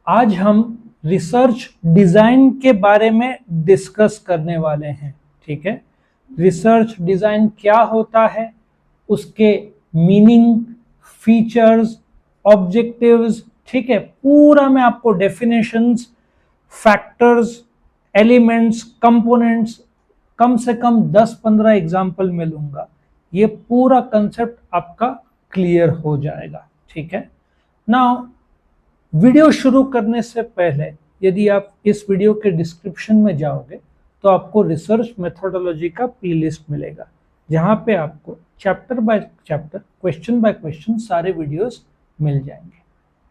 आज हम research design के बारे में डिस्कस करने वाले हैं। ठीक है, रिसर्च डिजाइन क्या होता है, उसके मीनिंग, फीचर्स, ऑब्जेक्टिव्स, ठीक है, पूरा मैं आपको डेफिनेशंस, फैक्टर्स, एलिमेंट्स, कंपोनेंट्स, कम से कम 10-15 एग्जाम्पल में लूंगा। ये पूरा कंसेप्ट आपका क्लियर हो जाएगा। ठीक है, नाउ वीडियो शुरू करने से पहले यदि आप इस वीडियो के डिस्क्रिप्शन में जाओगे तो आपको रिसर्च मेथोडोलॉजी का प्लेलिस्ट मिलेगा, जहां पे आपको chapter by chapter, question by question सारे वीडियोस मिल जाएंगे।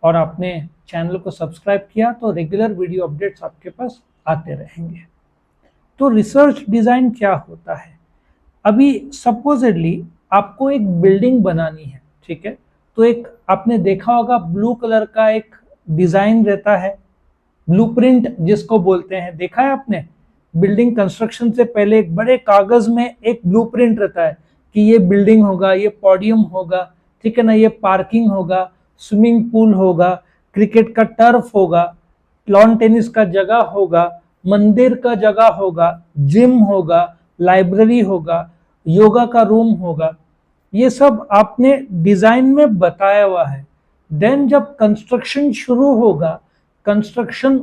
और आपने चैनल को सब्सक्राइब किया तो रेगुलर वीडियो अपडेट्स आपके पास आते रहेंगे। तो रिसर्च डिजाइन क्या होता है? अभी सपोजिटली आपको एक बिल्डिंग बनानी है, ठीक है, तो एक आपने देखा होगा ब्लू कलर का एक डिजाइन रहता है, ब्लूप्रिंट जिसको बोलते हैं, देखा है आपने? बिल्डिंग कंस्ट्रक्शन से पहले एक बड़े कागज में एक ब्लूप्रिंट रहता है कि ये बिल्डिंग होगा, ये पोडियम होगा, ठीक है ना, ये पार्किंग होगा, स्विमिंग पूल होगा, क्रिकेट का टर्फ होगा, लॉन टेनिस का जगह होगा, मंदिर का जगह होगा, जिम होगा, लाइब्रेरी होगा, योगा का रूम होगा। ये सब आपने डिजाइन में बताया हुआ है। देन जब कंस्ट्रक्शन शुरू होगा, कंस्ट्रक्शन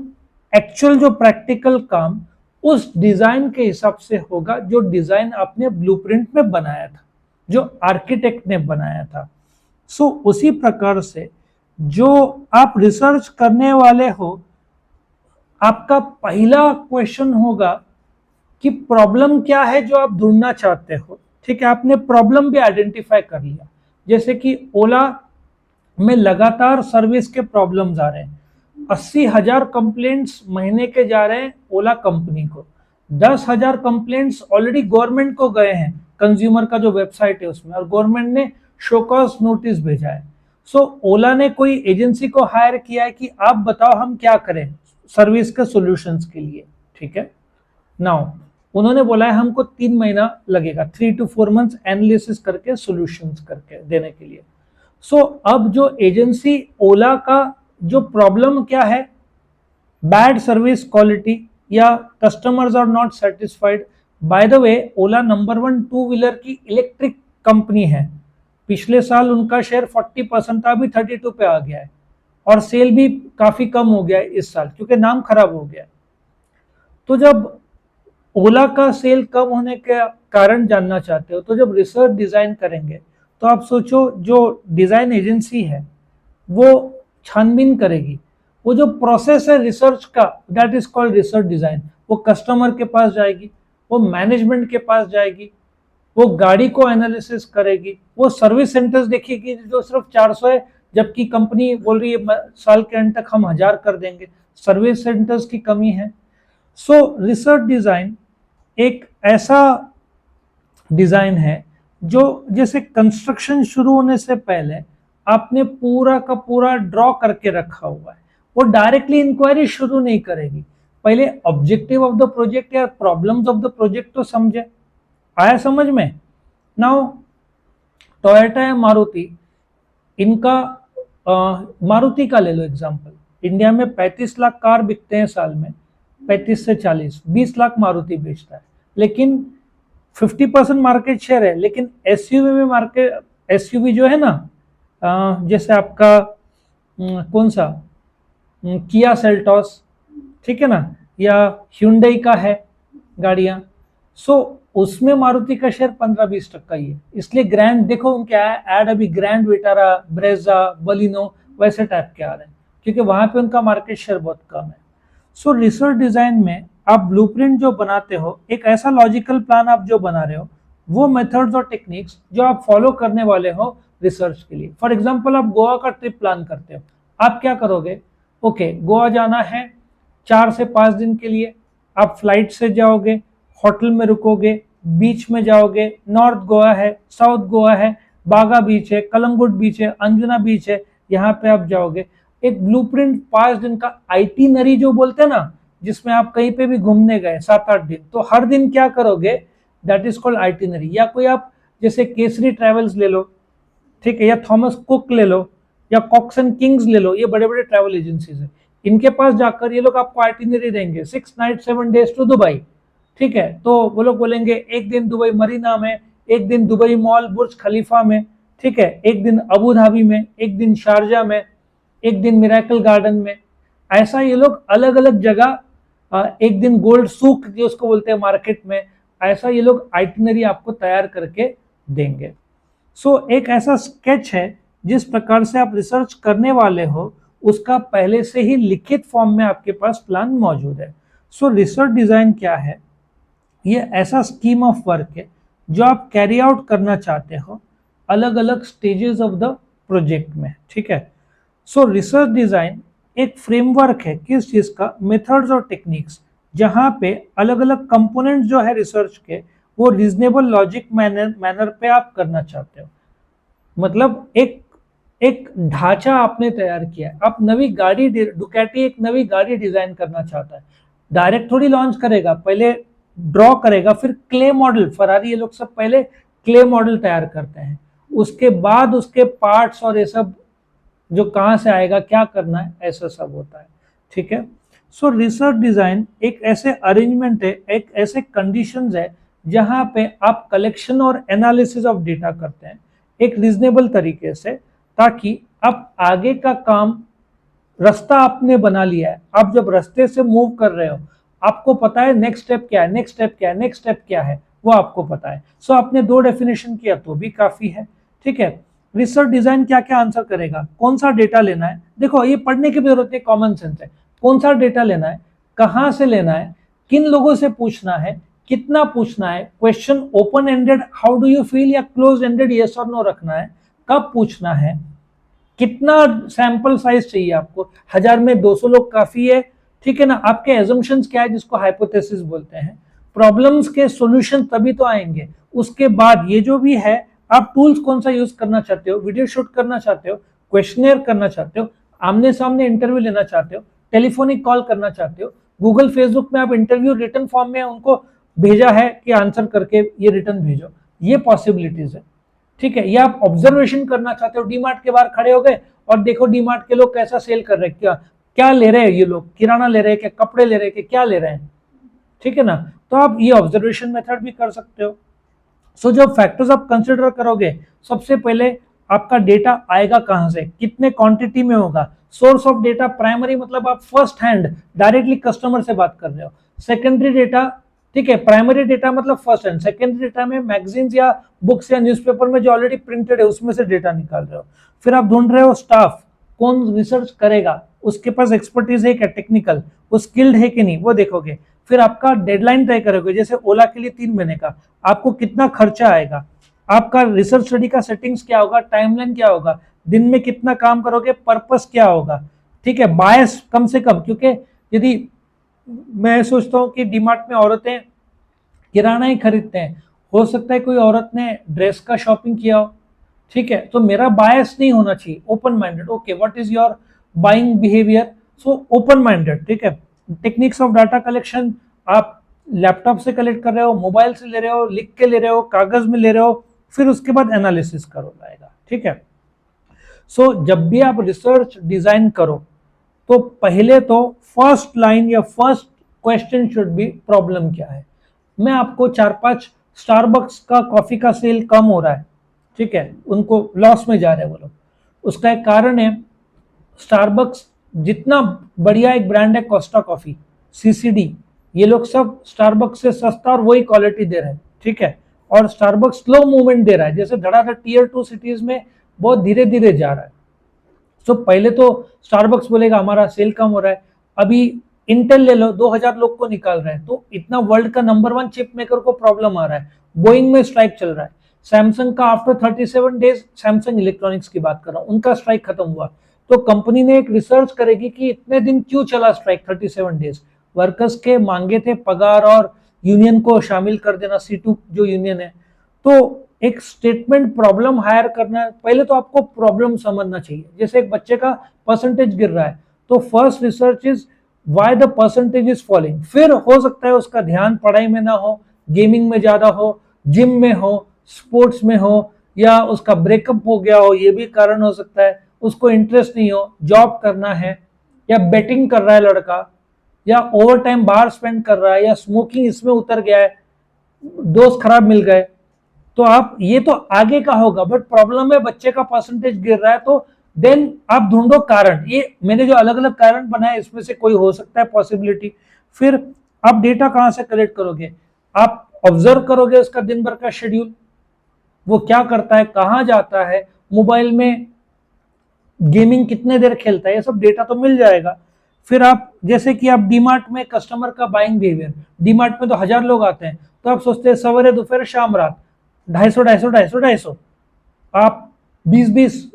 एक्चुअल जो प्रैक्टिकल काम उस डिजाइन के हिसाब से होगा जो डिजाइन आपने ब्लूप्रिंट में बनाया था, जो आर्किटेक्ट ने बनाया था। सो उसी प्रकार से जो आप रिसर्च करने वाले हो, आपका पहला क्वेश्चन होगा कि प्रॉब्लम क्या है जो आप ढूंढना चाहते हो। ठीक है, आपने प्रॉब्लम भी आइडेंटिफाई कर लिया, जैसे कि ओला में लगातार सर्विस के प्रॉब्लम्स आ रहे हैं, 80,000 कंप्लेंट्स महीने के जा रहे हैं ओला कंपनी को, 10,000 कंप्लेंट्स ऑलरेडी गवर्नमेंट को गए हैं, कंज्यूमर का जो वेबसाइट है उसमें, और गवर्नमेंट ने शो कॉज नोटिस भेजा है। सो ओला ने कोई एजेंसी को हायर किया है कि आप बताओ हम क्या करें सर्विस के सॉल्यूशंस के लिए। ठीक है, नाउ उन्होंने बोला है हमको 3 महीना लगेगा, 3 to 4 months एनालिसिस करके सॉल्यूशंस करके देने के लिए। सो अब जो एजेंसी ओला का जो प्रॉब्लम क्या है, बैड सर्विस क्वालिटी या customers are not satisfied. By the way Ola number 1 two wheeler की इलेक्ट्रिक कंपनी है, पिछले साल उनका शेयर 40% था, अभी 32 पे आ गया है, और सेल भी काफी कम हो गया है इस साल क्योंकि नाम खराब हो गया है। तो जब ओला का सेल कम होने का कारण जानना चाहते हो तो जब रिसर्च डिजाइन करेंगे तो आप सोचो जो डिजाइन एजेंसी है वो छानबीन करेगी, वो जो प्रोसेस है रिसर्च का, that is called research design. वो कस्टमर के पास जाएगी, वो मैनेजमेंट के पास जाएगी, वो गाड़ी को एनालिसिस करेगी, वो सर्विस सेंटर्स देखेगी जो सिर्फ 400 है, जबकि कंपनी बोल रही है साल के अंत तक हम 1000 कर देंगे, सर्विस सेंटर्स की कमी है। सो रिसर्च डिजाइन एक ऐसा डिजाइन है जो जैसे कंस्ट्रक्शन शुरू होने से पहले आपने पूरा का पूरा ड्रॉ करके रखा हुआ है, वो डायरेक्टली इंक्वायरी शुरू नहीं करेगी, पहले ऑब्जेक्टिव ऑफ द प्रोजेक्ट या प्रॉब्लम्स ऑफ द प्रोजेक्ट तो समझे। आया समझ में? नाउ टोयोटा या मारुति, इनका मारुति का ले लो एग्जांपल, इंडिया में 35 लाख कार बिकते हैं साल में, 35 से 40, 20 लाख मारुति बेचता है, लेकिन 50% मार्केट शेयर है। लेकिन एसयूवी में मार्केट, एसयूवी जो है ना, जैसे आपका कौन सा किया सेल्टॉस, ठीक है ना, या ह्युंडई का है गाड़ियां, सो उसमें मारुति का शेयर 15-20% ही है। इसलिए ग्रैंड देखो उनके ऐड अभी ग्रैंड विटारा, ब्रेजा, बलिनो वैसे टाइप के आ रहे हैं क्योंकि वहां पे उनका मार्केट शेयर बहुत कम है। सो रिसर्च डिजाइन में आप ब्लूप्रिंट जो बनाते हो, एक ऐसा लॉजिकल प्लान आप जो बना रहे हो, वो मेथड्स और टेक्निक्स जो आप फॉलो करने वाले हो रिसर्च के लिए। फॉर एग्जांपल आप गोवा का ट्रिप प्लान करते हो, आप क्या करोगे? ओके, गोवा जाना है 4 से 5 दिन के लिए, आप फ्लाइट से जाओगे, होटल में रुकोगे, बीच में जाओगे, नॉर्थ गोवा है, साउथ गोवा है, बागा बीच है, कलंगुट बीच है, अंजुना बीच है, यहाँ पे आप जाओगे। एक ब्लूप्रिंट 5 दिन का आइटिनरी जो बोलते हैं ना, जिसमें आप कहीं पे भी घूमने गए 7-8 दिन, तो हर दिन क्या करोगे, दैट इज कॉल्ड आइटिनरी। या कोई आप जैसे केसरी ट्रेवल्स ले लो, ठीक है, या थॉमस कुक ले लो, या कॉक्स एंड किंग्स ले लो, ये बड़े बड़े ट्रैवल एजेंसीज है, इनके पास जाकर ये लोग आपको आइटिनरी देंगे 6 नाइट 7 डेज टू दुबई, ठीक है। तो वो लोग बोलेंगे एक दिन दुबई मरीना में, एक दिन दुबई मॉल बुर्ज खलीफा में, ठीक है, एक दिन अबू धाबी में, एक दिन शारजा में, एक दिन मिराकल गार्डन में। ऐसा ये लोग अलग अलग जगह, एक दिन गोल्ड सूक जो उसको बोलते हैं मार्केट में, ऐसा ये लोग आइटिनरी आपको तैयार करके देंगे। एक ऐसा स्केच है जिस प्रकार से आप रिसर्च करने वाले हो उसका पहले से ही लिखित फॉर्म में आपके पास प्लान मौजूद है। रिसर्च डिजाइन क्या है? ये ऐसा स्कीम ऑफ वर्क है जो आप कैरी आउट करना चाहते हो अलग अलग स्टेजेस ऑफ द प्रोजेक्ट में, ठीक है। रिसर्च डिजाइन एक फ्रेमवर्क है किस चीज का? मेथड्स और टेक्निक्स, जहां पे अलग अलग कंपोनेंट जो है रिसर्च के वो रीजनेबल लॉजिक मैनर पे आप करना चाहते हो। मतलब एक ढांचा आपने तैयार किया है। आप नवी गाड़ी, डुकाटी एक नवी गाड़ी डिजाइन करना चाहता है, डायरेक्ट थोड़ी लॉन्च करेगा, पहले ड्रॉ करेगा, फिर क्ले मॉडल, फरारी ये लोग सब पहले क्ले मॉडल तैयार करते हैं, उसके बाद उसके पार्ट्स और ये सब जो कहाँ से आएगा, क्या करना है, ऐसा सब होता है, ठीक है। रिसर्च डिजाइन एक ऐसे अरेंजमेंट है, एक ऐसे कंडीशंस है जहां पे आप कलेक्शन और एनालिसिस ऑफ डेटा करते हैं एक रीजनेबल तरीके से, ताकि आप आगे का काम, रास्ता आपने बना लिया है, आप जब रास्ते से मूव कर रहे हो आपको पता है नेक्स्ट स्टेप क्या है, नेक्स्ट स्टेप क्या है, नेक्स्ट स्टेप क्या है, वो आपको पता है। आपने 2 डेफिनेशन किया तो भी काफी है, ठीक है। रिसर्च डिजाइन क्या क्या आंसर करेगा? कौन सा डेटा लेना है, देखो ये पढ़ने की भी जरूरत नहीं, कॉमन सेंस है। कौन सा डेटा लेना है, कहां से लेना है, किन लोगों से पूछना है, कितना पूछना है, question open ended how do you feel या क्लोज एंडेड यस और नो रखना है, कब पूछना है, कितना सैंपल साइज चाहिए आपको, 1000 में 200 लोग काफी है, ठीक है ना। आपके एजम्पशंस क्या है जिसको हाइपोथेसिस बोलते हैं, प्रॉब्लम्स के सॉल्यूशन तभी तो आएंगे। उसके बाद ये जो भी है, आप टूल्स कौन सा यूज करना चाहते हो, वीडियो शूट करना चाहते हो, क्वेश्चनियर करना चाहते हो, आमने सामने इंटरव्यू लेना चाहते हो, टेलीफोनिक कॉल करना चाहते हो, गूगल फेसबुक में आप इंटरव्यू रिटर्न फॉर्म में उनको भेजा है कि आंसर करके ये रिटर्न भेजो, ये पॉसिबिलिटीज है, ठीक है। या आप ऑब्जर्वेशन करना चाहते हो, डीमार्ट के बाहर खड़े हो गए और देखो डीमार्ट के लोग कैसा सेल कर रहे हैं, क्या क्या ले रहे हैं, ये लोग किराना ले रहे हैं, क्या कपड़े ले रहे हैं, क्या ले रहे हैं, ठीक है ना। तो आप ये ऑब्जर्वेशन मेथड भी कर सकते हो। जो फैक्टर्स आप कंसिडर करोगे, सबसे पहले आपका डेटा आएगा कहां से, कितने क्वांटिटी में होगा, सोर्स ऑफ डेटा, प्राइमरी मतलब आप फर्स्ट हैंड डायरेक्टली कस्टमर से बात कर रहे हो, सेकेंडरी डेटा, ठीक है, प्राइमरी डेटा मतलब फर्स्ट हैंड, सेकेंडरी डेटा में मैगजीन्स या बुक्स या न्यूज़पेपर में जो ऑलरेडी प्रिंटेड है उसमें से डेटा निकाल रहे हो। फिर आप ढूंढ रहे हो स्टाफ, कौन रिसर्च करेगा, उसके पास एक्सपर्टीज है क्या, टेक्निकल, वो स्किल्ड है कि नहीं, वो देखोगे। फिर आपका डेडलाइन तय करोगे, जैसे ओला के लिए 3 महीने का, आपको कितना खर्चा आएगा, आपका रिसर्च स्टडी का सेटिंग्स क्या होगा, टाइमलाइन क्या होगा, दिन में कितना काम करोगे, पर्पस क्या होगा, ठीक है, बायस कम से कम, क्योंकि यदि मैं सोचता हूँ कि डीमार्ट में औरतें किराना ही खरीदते हैं, हो सकता है कोई औरत ने ड्रेस का शॉपिंग किया हो, ठीक है, तो मेरा बायस नहीं होना चाहिए, open minded, okay what is your buying behaviour, open minded, ठीक है। टेक्निक्स ऑफ डाटा कलेक्शन, आप लैपटॉप से कलेक्ट कर रहे हो, मोबाइल से ले रहे हो, लिख के ले रहे हो, कागज में ले रहे हो, फिर उसके बाद एनालिसिस करो जाएगा, ठीक है। जब भी आप रिसर्च डिजाइन करो तो पहले तो फर्स्ट लाइन या first question should be problem क्या है। मैं आपको 4-5 स्टारबक्स का कॉफी का सेल कम हो रहा है, ठीक है, उनको लॉस में जा रहे हैं वो लोग, उसका एक कारण है, स्टारबक्स जितना बढ़िया एक ब्रांड है, कोस्टा कॉफी, सीसीडी, ये लोग सब स्टारबक्स से सस्ता और वही क्वालिटी दे रहे हैं, ठीक है, और स्टारबक्स स्लो मूवमेंट दे रहा है, जैसे धड़ाधड़ टीयर 2 सिटीज में बहुत धीरे धीरे जा रहा है। पहले तो स्टारबक्स बोलेगा हमारा सेल कम हो रहा है, अभी इंटेल ले लो, 2000 लोग को निकाल रहा है, तो इतना वर्ल्ड का नंबर 1 चिप मेकर को प्रॉब्लम आ रहा है, बोइंग में स्ट्राइक चल रहा है, सैमसंग का आफ्टर 37 डेज, सैमसंग इलेक्ट्रॉनिक्स की बात कर रहा हूं, उनका स्ट्राइक खत्म हुआ, तो कंपनी ने एक रिसर्च करेगी कि इतने दिन क्यों चला स्ट्राइक 37 डेज, वर्कर्स के मांगे थे पगार और यूनियन को शामिल कर देना, C2 जो यूनियन है, तो एक स्टेटमेंट प्रॉब्लम हायर करना है, पहले तो आपको प्रॉब्लम समझना चाहिए, जैसे एक बच्चे का परसेंटेज गिर रहा है, तो first research is why the percentage is falling, फिर हो सकता है उसका ध्यान पढ़ाई में ना हो, गेमिंग में ज्यादा हो, जिम में हो, स्पोर्ट्स में हो, या उसका ब्रेकअप हो गया हो, ये भी कारण हो सकता है, उसको इंटरेस्ट नहीं हो, जॉब करना है, या बेटिंग कर रहा है लड़का, या ओवर टाइम बाहर स्पेंड कर रहा है, या स्मोकिंग इसमें उतर गया है, दोस्त खराब मिल गए, तो आप ये तो आगे का होगा, बट प्रॉब्लम है बच्चे का परसेंटेज गिर रहा है, तो देन आप ढूंढो कारण। ये मैंने जो अलग अलग कारण बनाए इसमें से कोई हो सकता है पॉसिबिलिटी। फिर आप डेटा कहां से कलेक्ट करोगे, आप ऑब्जर्व करोगे उसका दिन भर का शेड्यूल, वो क्या करता है, कहां जाता है, मोबाइल में गेमिंग कितने देर खेलता है, ये सब डेटा तो मिल जाएगा। फिर आप जैसे कि आप डीमार्ट में कस्टमर का बाइंग बिहेवियर, डीमार्ट में तो 1000 लोग आते हैं, तो आप सोचते हैं सवेरे दोपहर शाम रात 250 आप 20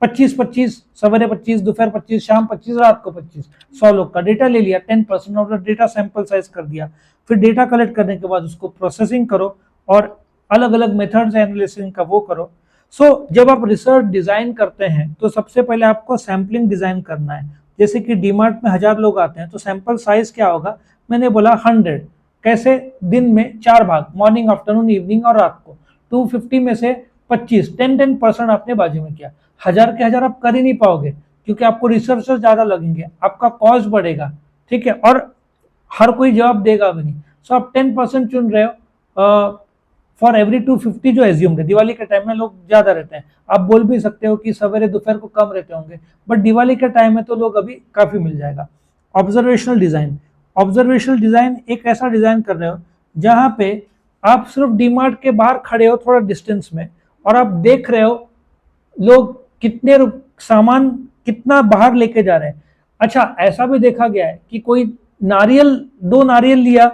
25 सवेरे 25 दोपहर 25 शाम 25 रात को 25 100 लोग का डेटा ले लिया, 10% of the data sample size कर दिया। फिर डेटा कलेक्ट करने के बाद उसको प्रोसेसिंग करो और अलग अलग मेथड्स एनालिसिस का वो करो। जब आप रिसर्च डिजाइन करते हैं तो सबसे पहले आपको सैम्पलिंग डिजाइन करना है। जैसे कि डीमार्ट में 1000 लोग आते हैं तो सैंपल साइज क्या होगा, मैंने बोला 100, कैसे, दिन में 4 भाग, मॉर्निंग आफ्टरनून इवनिंग और रात को। 250 में से 10% आपने बाजू में किया। 1000 के 1000 आप कर ही नहीं पाओगे क्योंकि आपको रिसर्चर ज्यादा लगेंगे, आपका कॉस्ट बढ़ेगा, ठीक है, और हर कोई जवाब देगा भी नहीं। सो आप 10% चुन रहे हो फॉर एवरी 250 जो एज्यूम्ड है। दिवाली के टाइम में लोग ज्यादा रहते हैं, आप बोल भी सकते हो कि सवेरे दोपहर को कम रहते होंगे, बट दिवाली के टाइम में तो लोग अभी काफी मिल जाएगा। ऑब्जर्वेशनल डिजाइन, ऑब्जर्वेशनल डिजाइन एक ऐसा डिजाइन कर रहे हो जहां पे आप सिर्फ डीमार्ट के बाहर खड़े हो थोड़ा डिस्टेंस में और आप देख रहे हो लोग कितने सामान कितना बाहर लेके जा रहे हैं। अच्छा, ऐसा भी देखा गया है कि कोई नारियल 2 नारियल लिया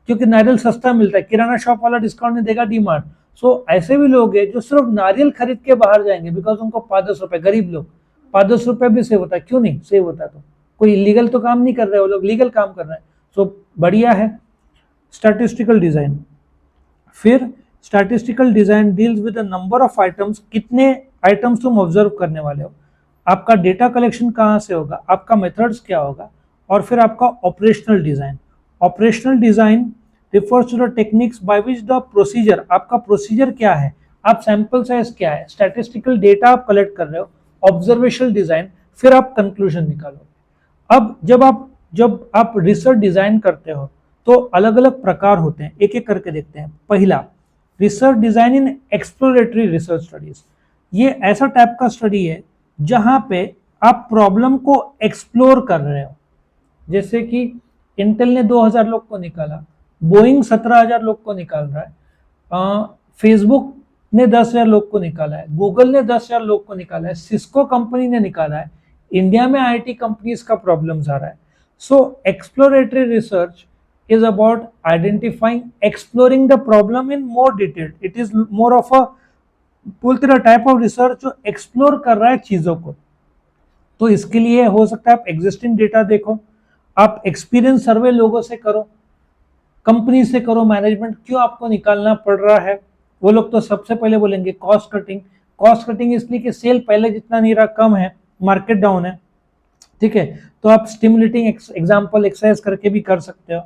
क्योंकि नारियल सस्ता मिलता है, किराना शॉप वाला डिस्काउंट नहीं देगा डीमार्ट। ऐसे भी लोग हैं जो सिर्फ नारियल खरीद के बाहर जाएंगे बिकॉज उनको 5-10 रुपए, गरीब लोग 5-10 रुपए भी सेव होता है, क्यों नहीं सेव होता है, तो कोई इलीगल तो काम नहीं कर रहे, वो लोग लीगल काम कर रहे हैं, बढ़िया है। स्टैटिस्टिकल डिजाइन, फिर statistical design deals with the number of items, कितने आइटम्स तुम ऑब्जर्व करने वाले हो, आपका डेटा कलेक्शन कहाँ से होगा, आपका मेथड्स क्या होगा, और फिर आपका operational design. Operational design refers to the techniques by which the procedure, आपका प्रोसीजर क्या है, आप सैंपल साइज क्या है, स्टैटिस्टिकल डेटा आप कलेक्ट कर रहे हो, ऑब्जर्वेशनल डिजाइन, फिर आप कंक्लूजन निकालोगे। अब जब आप रिसर्च डिजाइन करते हो तो अलग अलग प्रकार होते हैं, एक एक करके देखते हैं। पहला, रिसर्च डिजाइन इन एक्सप्लोरेटरी रिसर्च स्टडीज, ये ऐसा टाइप का स्टडी है जहां पे आप प्रॉब्लम को एक्सप्लोर कर रहे हो। जैसे कि इंटेल ने 2000 लोग को निकाला, बोइंग 17,000 लोग को निकाल रहा है, फेसबुक ने 10,000 लोग को निकाला है, गूगल ने 10,000 लोग को निकाला है, सिस्को कंपनी ने निकाला है, इंडिया में आईटी कंपनीज का प्रॉब्लम आ रहा है। Exploratory research is about identifying, exploring the problem in more detail. It is more of a बोलते ना टाइप ऑफ रिसर्च जो एक्सप्लोर कर रहा है चीजों को। तो इसके लिए हो सकता है आप एग्जिस्टिंग डेटा देखो, आप एक्सपीरियंस सर्वे लोगों से करो, कंपनी से करो, मैनेजमेंट क्यों आपको निकालना पड़ रहा है, वो लोग तो सबसे पहले बोलेंगे कॉस्ट कटिंग। कॉस्ट कटिंग इसलिए कि सेल पहले जितना नहीं रहा, कम है, मार्केट डाउन है, ठीक है, तो आप स्टिमुलेटिंग एग्जाम्पल एक्सरसाइज करके भी कर सकते हो।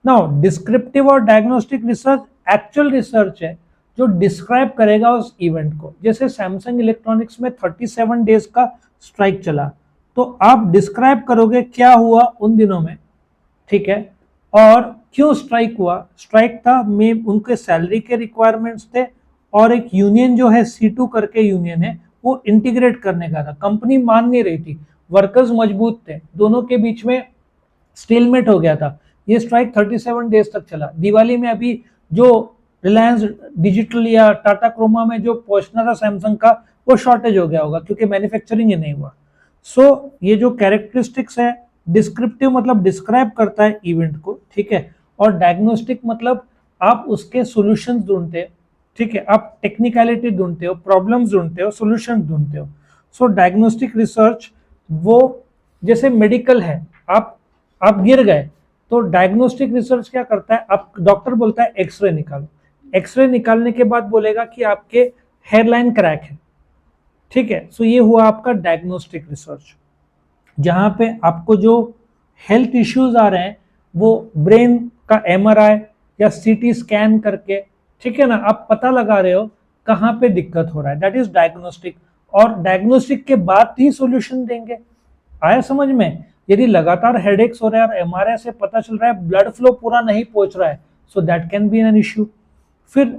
नाउ डिस्क्रिप्टिव और डायग्नोस्टिक रिसर्च एक्चुअल रिसर्च है जो डिस्क्राइब करेगा उस इवेंट को। जैसे सैमसंग इलेक्ट्रॉनिक्स में 37 डेज का स्ट्राइक चला, तो आप डिस्क्राइब करोगे क्या हुआ उन दिनों में, ठीक है, और क्यों स्ट्राइक हुआ। स्ट्राइक था में उनके सैलरी के रिक्वायरमेंट्स थे और एक यूनियन जो है C2 करके यूनियन है वो इंटीग्रेट करने का था, कंपनी मान नहीं रही थी, वर्कर्स मजबूत थे, दोनों के बीच में स्टेलमेट हो गया था। ये स्ट्राइक 37 डेज तक चला। दिवाली में अभी जो रिलायंस डिजिटल या टाटा क्रोमा में जो पहुंचना था सैमसंग का, वो शॉर्टेज हो गया होगा क्योंकि मैन्युफैक्चरिंग ही नहीं हुआ। ये जो कैरेक्टरिस्टिक्स है, डिस्क्रिप्टिव मतलब डिस्क्राइब करता है इवेंट को, ठीक है, और डायग्नोस्टिक मतलब आप उसके सॉल्यूशंस ढूंढते हो, ठीक है, आप टेक्निकलिटी ढूंढते हो, प्रॉब्लम्स ढूंढते हो, सॉल्यूशंस ढूंढते हो। डायग्नोस्टिक रिसर्च वो जैसे मेडिकल है, आप गिर गए तो डायग्नोस्टिक रिसर्च क्या करता है, आप डॉक्टर बोलता है एक्सरे निकालो, एक्सरे निकालने के बाद बोलेगा कि आपके हेयरलाइन क्रैक है, ठीक है। ये हुआ आपका डायग्नोस्टिक रिसर्च, जहां पे आपको जो हेल्थ इश्यूज आ रहे हैं वो ब्रेन का MRI या CT स्कैन करके, ठीक है ना, आप पता लगा रहे हो कहाँ पे दिक्कत हो रहा है, दैट इज डायग्नोस्टिक। और डायग्नोस्टिक के बाद ही सॉल्यूशन देंगे, आया समझ में? यदि लगातार हेडेक्स हो रहा है और एमआरआई से पता चल रहा है ब्लड फ्लो पूरा नहीं पहुंच रहा है, so that can be an issue. फिर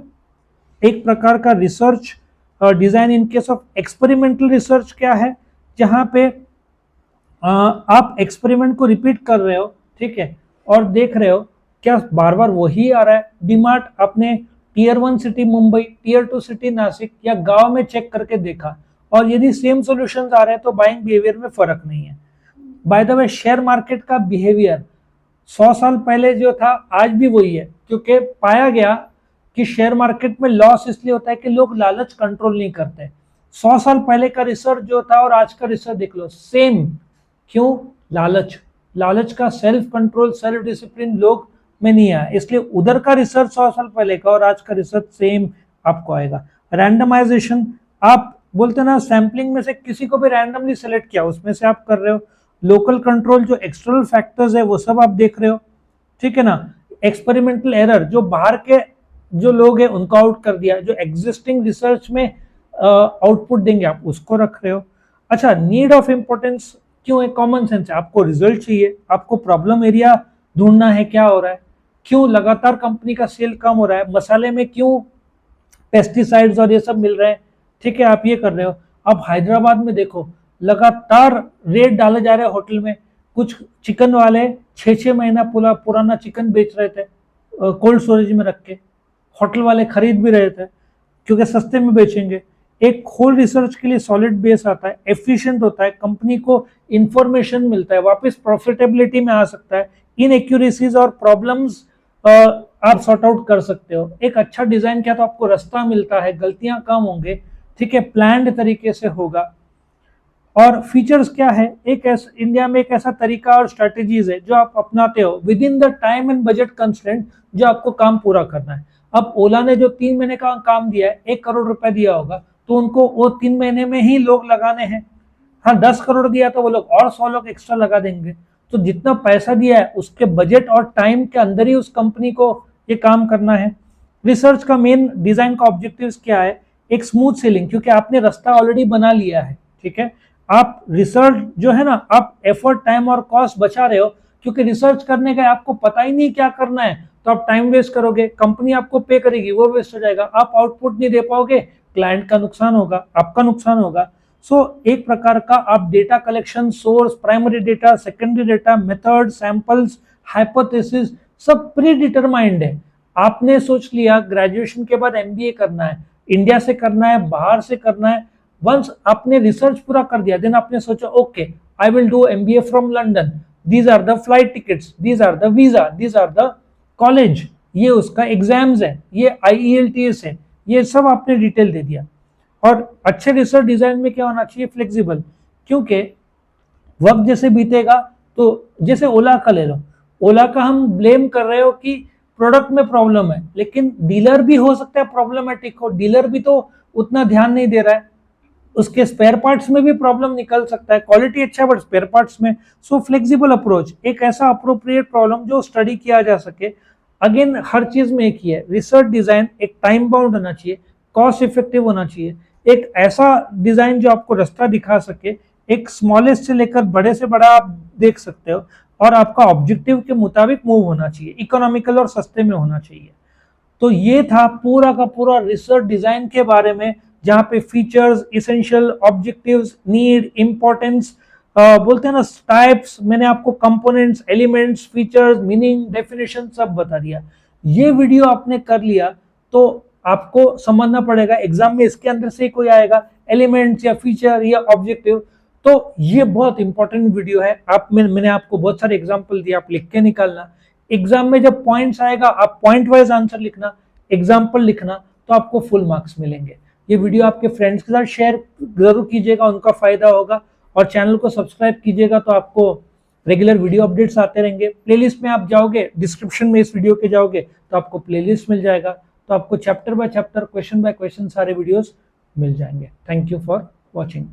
एक प्रकार का research design in case of experimental research क्या है, जहां पे आप एक्सपेरिमेंट को रिपीट कर रहे हो, ठीक है, और देख रहे हो क्या बार बार वही आ रहा है। डीमार्ट आपने tier 1 city Mumbai, tier 2 city Nashik या गांव में चेक करके देखा, और यदि सेम सॉल्यूशंस आ रहे हैं तो बाइंग बिहेवियर में फर्क नहीं है। Bye the way share market का बिहेवियर 100 साल पहले जो था आज भी वही है, क्योंकि पाया गया कि शेयर मार्केट में लॉस इसलिए होता है कि लोग लालच कंट्रोल नहीं करते। 100 साल पहले का रिसर्च जो था और आज का रिसर्च देख लो, सेम। क्यों? लालच। लालच का सेल्फ कंट्रोल, सेल्फ डिसिप्लिन लोग में नहीं आया, इसलिए उधर का रिसर्च 100 साल पहले का और आज का रिसर्च सेम आपको आएगा। रैंडमाइजेशन, आप बोलते ना सैम्पलिंग में से किसी को भी रैंडमली सेलेक्ट किया, उसमें से आप कर रहे हो। लोकल कंट्रोल, जो एक्सटर्नल फैक्टर्स है वो सब आप देख रहे हो, ठीक है ना। एक्सपेरिमेंटल एरर, जो बाहर के जो लोग हैं उनको आउट कर दिया, जो एग्जिस्टिंग रिसर्च में आउटपुट देंगे आप उसको रख रहे हो। अच्छा, नीड ऑफ इंपॉर्टेंस क्यों है? कॉमन सेंस है, आपको रिजल्ट चाहिए, आपको प्रॉब्लम एरिया ढूंढना है क्या हो रहा है। क्यों लगातार कंपनी का सेल कम हो रहा है? मसाले में क्यों पेस्टिसाइड्स और ये सब मिल रहे हैं, ठीक है, आप ये कर रहे हो। अब हैदराबाद में देखो लगातार रेट डाले जा रहे हैं होटल में। कुछ चिकन वाले 6-6 महीना पुराना चिकन बेच रहे थे कोल्ड स्टोरेज में रख के, होटल वाले खरीद भी रहे थे क्योंकि सस्ते में बेचेंगे। एक होल रिसर्च के लिए सॉलिड बेस आता है, एफिशिएंट होता है, कंपनी को इंफॉर्मेशन मिलता है, वापस प्रॉफिटेबिलिटी में आ सकता है, इनएक्यूरेसीज और प्रॉब्लम्स आप सॉर्ट आउट कर सकते हो। एक अच्छा डिजाइन क्या तो आपको रास्ता मिलता है, गलतियां कम होंगे, ठीक है, प्लान्ड तरीके से होगा। और फीचर्स क्या है? एक इंडिया में एक ऐसा तरीका और स्ट्रेटेजीज है जो आप अपनाते हो with in the time and budget constraint, जो आपको काम पूरा करना है। अब ओला ने जो 3 महीने का काम दिया है, 1 करोड़ रुपए दिया होगा, तो उनको वो 3 महीने में ही लोग लगाने हैं। हाँ, 10 करोड़ दिया तो वो लोग और 100 लोग एक्स्ट्रा लगा देंगे। तो जितना पैसा दिया है उसके बजट और टाइम के अंदर ही उस कंपनी को ये काम करना है। रिसर्च का मेन डिजाइन का ऑब्जेक्टिव्स क्या है? एक स्मूथ सेलिंग, क्योंकि आपने रास्ता ऑलरेडी बना लिया है, ठीक है। आप रिसर्च जो है ना, आप एफर्ट, टाइम और कॉस्ट बचा रहे हो, क्योंकि रिसर्च करने का आपको पता ही नहीं क्या करना है, तो आप टाइम वेस्ट करोगे, कंपनी आपको पे करेगी, वो वेस्ट हो जाएगा, आप आउटपुट नहीं दे पाओगे, क्लाइंट का नुकसान होगा, आपका नुकसान होगा। सो एक प्रकार का आप data collection, source, primary data, secondary data, method, samples, hypothesis सब प्री डिटरमाइंड है। आपने सोच लिया ग्रेजुएशन के बाद एमबीए करना है, इंडिया से करना है, बाहर से करना है। वंस आपने रिसर्च पूरा कर दिया, देन आपने सोचा okay I will do MBA from London, these are the flight tickets, these are the visa, these are the college, ये उसका एग्जाम्स है, ये IELTS है, ये सब आपने डिटेल दे दिया। और अच्छे रिसर्च डिजाइन में क्या होना चाहिए? फ्लेक्सिबल, क्योंकि वक्त जैसे बीतेगा, तो जैसे ओला का ले लो, ओला का हम ब्लेम कर रहे हो कि प्रोडक्ट में प्रॉब्लम है, लेकिन डीलर भी हो सकता है प्रॉब्लमेटिक हो, डीलर भी तो उतना ध्यान नहीं दे रहा है, उसके स्पेयर पार्ट्स में भी प्रॉब्लम निकल सकता है, क्वालिटी अच्छा बट स्पेयर पार्ट्स में। सो फ्लेक्सिबल अप्रोच, एक ऐसा अप्रोप्रिएट प्रॉब्लम जो स्टडी किया जा सके। अगेन हर चीज में एक ही है, रिसर्च डिजाइन एक टाइम बाउंड होना चाहिए, कॉस्ट इफेक्टिव होना चाहिए, एक ऐसा डिजाइन जो आपको रास्ता दिखा सके, एक स्मॉलेस्ट से लेकर बड़े से बड़ा आप देख सकते हो, और आपका ऑब्जेक्टिव के मुताबिक मूव होना चाहिए, इकोनॉमिकल और सस्ते में होना चाहिए। तो ये था पूरा का पूरा रिसर्च डिजाइन के बारे में, जहां पे features, essential, objectives, need, importance, बोलते हैं ना टाइप्स, मैंने आपको components, elements, features, meaning, definition सब बता दिया। ये वीडियो आपने कर लिया तो आपको समझना पड़ेगा, एग्जाम में इसके अंदर से कोई आएगा एलिमेंट्स या फीचर या ऑब्जेक्टिव, तो ये बहुत इंपॉर्टेंट वीडियो है। आप मैंने आपको बहुत सारे एग्जाम्पल दिए, आप लिख के निकालना। एग्जाम में जब पॉइंट्स आएगा आप पॉइंट वाइज आंसर लिखना, एग्जाम्पल लिखना, तो आपको फुल मार्क्स मिलेंगे। ये वीडियो आपके फ्रेंड्स के साथ शेयर जरूर कीजिएगा, उनका फायदा होगा, और चैनल को सब्सक्राइब कीजिएगा तो आपको रेगुलर वीडियो अपडेट्स आते रहेंगे। प्लेलिस्ट में आप जाओगे, डिस्क्रिप्शन में इस वीडियो के जाओगे तो आपको प्लेलिस्ट मिल जाएगा, तो आपको chapter by chapter, question by question सारे वीडियोस मिल जाएंगे। Thank you for watching.